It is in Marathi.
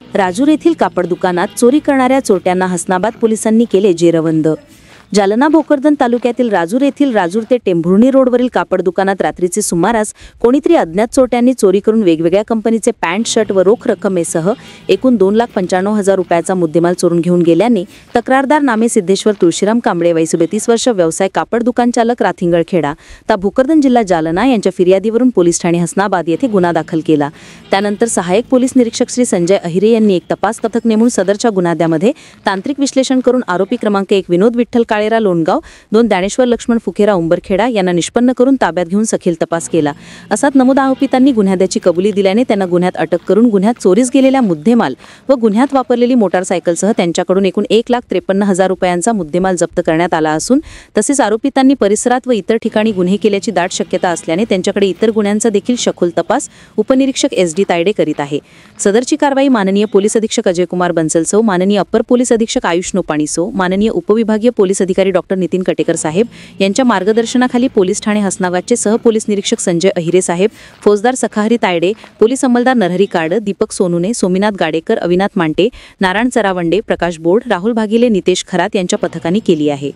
राजूर येथील कापड दुकानात चोरी करणाऱ्या चोरट्यांना हसनाबाद पोलिसांनी केले जेरबंद। जालना भोकरदन तालुक्यातील राजूर येथील राजूर ते टेंभुर्णी रोडवरील कापड दुकानात रात्रीचे सुमारास कोणीतरी अज्ञात चोरट्यांनी चोरी करून वेगवेगळ्या कंपनीचे पॅन्ट शर्ट व रोख रकमेसह एकूण 2,95,000 रुपयाचा मुद्देमाल चोरून घेऊन गेल्याने तक्रारदार नामे सिद्धेश्वर तुळशीराम कांबळे वय 32 वर्ष व्यवसाय कापड दुकान चालक राथिंगळखेडा ता भोकरदन जिल्हा जालना यांच्या फिर्यादीवरून पोलीस ठाणे हसनाबाद येथे गुन्हा दाखल केला। त्यानंतर सहाय्यक पोलीस निरीक्षक श्री संजय अहिरे यांनी एक तपास पथक नेमून सदरच्या गुन्ह्यामध्ये तांत्रिक विश्लेषण करून आरोपी क्रमांक 1 विनोद विठ्ठल काळेरा लोणगाव, 2 ज्ञानेश्वर लक्ष्मण फुकेरा उंबरखेडा यांना निष्पन्न करून ताब्यात घेऊन सखोल तपास केला। असाच नमूद आरोपितांनी गुन्ह्याची कबुली दिल्याने त्यांना गुन्ह्यात अटक करून गुन्ह्यात चोरीस गेलेला मुद्देमाल व गुन्ह्यात वापरलेली मोटारसायकलसह त्यांच्याकडून एकूण 1,53,000 रुपयांचा मुद्देमाल जप्त करण्यात आला असून तसेच आरोपितांनी परिसरात व इतर ठिकाणी गुन्हे केल्याची दाट शक्यता असल्याने त्यांच्याकडे इतर गुन्ह्यांचा देखील सखोल तपास उपनिरीक्षक SD तायडे करीत आहे। सदरची कारवाई माननीय पोलीस अधीक्षक अजय कुमार बंसल, माननीय अप्पर पोलीस अधीक्षक आयुष नोपाणी, माननीय उपविभागीय पोलीस अधिकारी डॉक्टर नितीन कटेकर साहेब यांच्या मार्गदर्शनाखाली पोलीस ठाणे हसनाबादचे सह पोलीस निरीक्षक संजय अहिरे साहेब, फौजदार सखाहरी तायडे, पोलीस अंमलदार नरहरी कार्ड, दीपक सोनुने, सोमीनाथ गाडेकर, अविनाथ मांटे, नारायण चरावंडे, प्रकाश बोर्ड, राहुल भागिले, नितेश खरात यांच्या पथकाने केली आहे।